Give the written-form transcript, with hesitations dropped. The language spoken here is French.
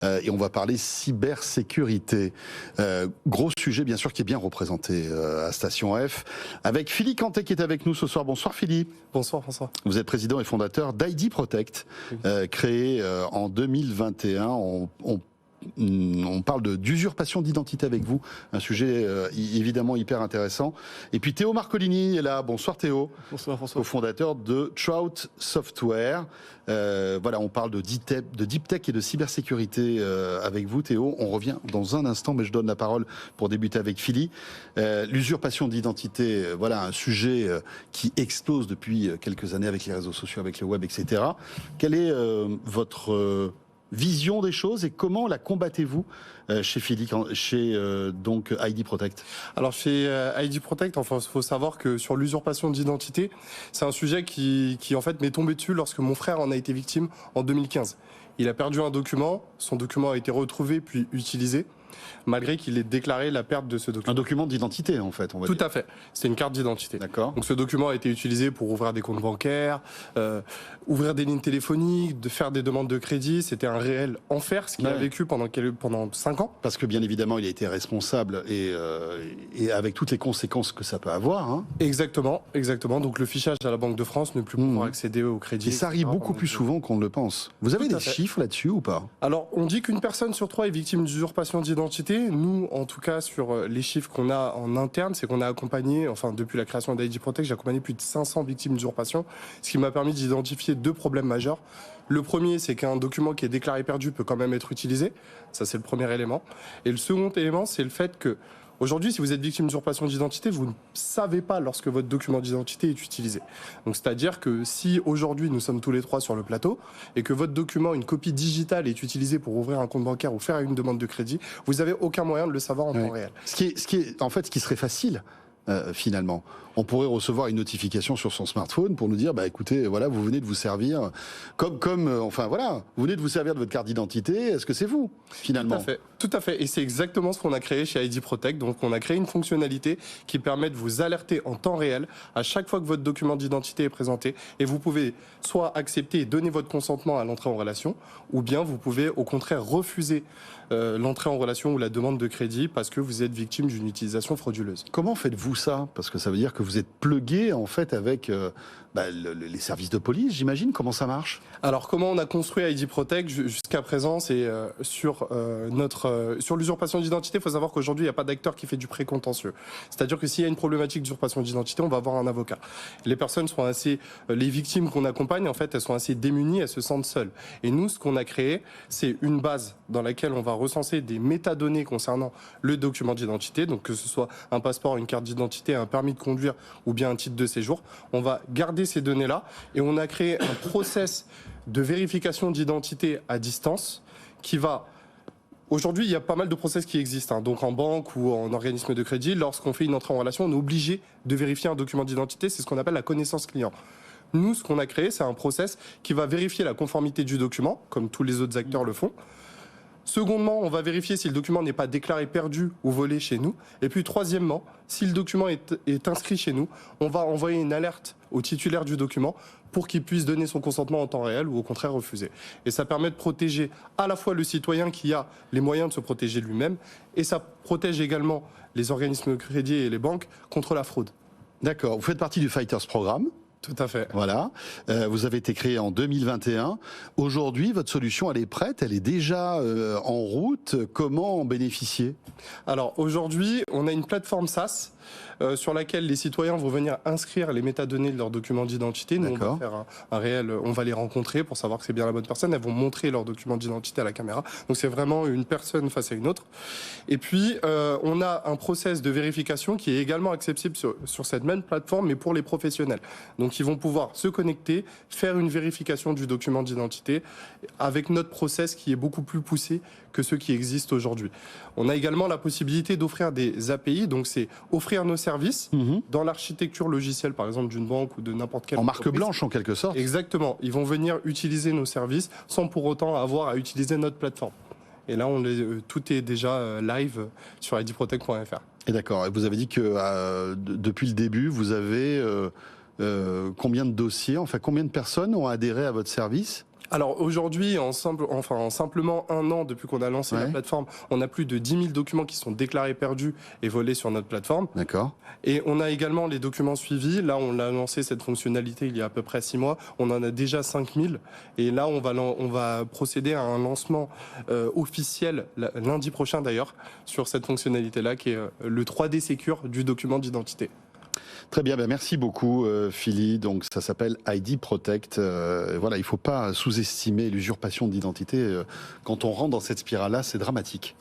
Et on va parler cybersécurité. Gros sujet, bien sûr, qui est bien représenté à Station F. Avec Philippe Cantet qui est avec nous ce soir. Bonsoir Philippe. Bonsoir François. Vous êtes président et fondateur d'ID Protect, créé en 2021. On parle d'usurpation d'identité avec vous, un sujet évidemment hyper intéressant. Et puis Théo Marcolini est là. Bonsoir Théo. Bonsoir François. Co-fondateur de Trout Software. Voilà, on parle de deep tech et de cybersécurité avec vous Théo. On revient dans un instant, mais je donne la parole pour débuter avec Philly. L'usurpation d'identité, voilà un sujet qui explose depuis quelques années avec les réseaux sociaux, avec le web, etc. Quelle est votre vision des choses et comment la combattez-vous chez Philippe, donc ID Protect? Alors chez ID Protect, enfin il faut savoir que sur l'usurpation d'identité, c'est un sujet qui en fait m'est tombé dessus lorsque mon frère en a été victime en 2015. Il a perdu un document, son document a été retrouvé puis utilisé, malgré qu'il ait déclaré la perte de ce document. Un document d'identité en fait, on va Tout dire. à fait, c'est une carte d'identité. D'accord. Donc ce document a été utilisé pour ouvrir des comptes bancaires, ouvrir des lignes téléphoniques, de faire des demandes de crédit. C'était un réel enfer ce qu'il a vécu pendant 5 ans. Parce que bien évidemment il a été responsable et avec toutes les conséquences que ça peut avoir. Hein. Exactement. Donc le fichage à la Banque de France, ne plus pouvoir accéder au crédit. Et ça arrive beaucoup plus souvent qu'on ne le pense. Vous avez des chiffres là-dessus ou pas? Alors on dit qu'une personne sur 3 est victime d'usurpation d'identité. Nous, en tout cas, sur les chiffres qu'on a en interne, c'est qu'on a accompagné, enfin depuis la création d'ID Protect, j'ai accompagné plus de 500 victimes d'usurpation, ce qui m'a permis d'identifier 2 problèmes majeurs. Le premier, c'est qu'un document qui est déclaré perdu peut quand même être utilisé. Ça, c'est le premier élément. Et le second élément, c'est le fait que aujourd'hui, si vous êtes victime d'usurpation d'identité, vous ne savez pas lorsque votre document d'identité est utilisé. Donc, c'est-à-dire que si aujourd'hui nous sommes tous les 3 sur le plateau et que votre document, une copie digitale, est utilisée pour ouvrir un compte bancaire ou faire une demande de crédit, vous n'avez aucun moyen de le savoir en temps réel. Ce qui serait facile. Finalement, on pourrait recevoir une notification sur son smartphone pour nous dire, bah écoutez, voilà, vous venez de vous servir, enfin voilà, vous venez de vous servir de votre carte d'identité. Est-ce que c'est vous finalement? Tout à fait. Et c'est exactement ce qu'on a créé chez ID Protect. Donc, on a créé une fonctionnalité qui permet de vous alerter en temps réel à chaque fois que votre document d'identité est présenté. Et vous pouvez soit accepter et donner votre consentement à l'entrée en relation, ou bien vous pouvez au contraire refuser l'entrée en relation ou la demande de crédit parce que vous êtes victime d'une utilisation frauduleuse. Comment faites-vous ça? Parce que ça veut dire que vous êtes plugué en fait avec les services de police, j'imagine. Comment ça marche? Alors comment on a construit ID Protect jusqu'à présent, c'est sur l'usurpation d'identité. Il faut savoir qu'aujourd'hui il n'y a pas d'acteur qui fait du précontentieux. C'est-à-dire que s'il y a une problématique d'usurpation d'identité, on va avoir un avocat. Les personnes sont les victimes qu'on accompagne en fait, elles sont assez démunies, elles se sentent seules. Et nous, ce qu'on a créé, c'est une base dans laquelle on va recenser des métadonnées concernant le document d'identité, donc que ce soit un passeport, une carte d'identité, un permis de conduire ou bien un titre de séjour. On va garder ces données-là et on a créé un process de vérification d'identité à distance qui va... Aujourd'hui, il y a pas mal de process qui existent. Donc en banque ou en organisme de crédit, lorsqu'on fait une entrée en relation, on est obligé de vérifier un document d'identité. C'est ce qu'on appelle la connaissance client. Nous, ce qu'on a créé, c'est un process qui va vérifier la conformité du document, comme tous les autres acteurs le font. Secondement, on va vérifier si le document n'est pas déclaré perdu ou volé chez nous. Et puis troisièmement, si le document est inscrit chez nous, on va envoyer une alerte au titulaire du document pour qu'il puisse donner son consentement en temps réel ou au contraire refuser. Et ça permet de protéger à la fois le citoyen qui a les moyens de se protéger lui-même et ça protège également les organismes de crédit et les banques contre la fraude. D'accord, vous faites partie du Fighters Programme. Tout à fait. Voilà. Vous avez été créé en 2021. Aujourd'hui, votre solution, elle est prête, elle est déjà en route. Comment en bénéficier? Alors aujourd'hui, on a une plateforme SaaS sur laquelle les citoyens vont venir inscrire les métadonnées de leurs documents d'identité. Nous, on va faire un réel, on va les rencontrer pour savoir que c'est bien la bonne personne. Elles vont montrer leurs documents d'identité à la caméra. Donc c'est vraiment une personne face à une autre. Et puis on a un process de vérification qui est également accessible sur cette même plateforme, mais pour les professionnels. Donc ils vont pouvoir se connecter, faire une vérification du document d'identité avec notre process qui est beaucoup plus poussé que ceux qui existent aujourd'hui. On a également la possibilité d'offrir des API, donc c'est offrir nos services dans l'architecture logicielle, par exemple d'une banque ou de n'importe quelle entreprise. En marque blanche en quelque sorte. Exactement. Ils vont venir utiliser nos services sans pour autant avoir à utiliser notre plateforme. Et là, tout est déjà live sur idprotect.fr. Et d'accord. Et vous avez dit que depuis le début, vous avez combien de dossiers, enfin combien de personnes ont adhéré à votre service? Alors aujourd'hui, en simplement un an depuis qu'on a lancé la plateforme, on a plus de 10 000 documents qui sont déclarés perdus et volés sur notre plateforme. D'accord. Et on a également les documents suivis. Là, on a lancé cette fonctionnalité il y a à peu près 6 mois. On en a déjà 5 000. Et là, on va procéder à un lancement officiel lundi prochain d'ailleurs sur cette fonctionnalité-là qui est le 3D Secure du document d'identité. Très bien, merci beaucoup Philly. Donc ça s'appelle ID Protect. Voilà, il ne faut pas sous-estimer l'usurpation d'identité. Quand on rentre dans cette spirale-là, c'est dramatique.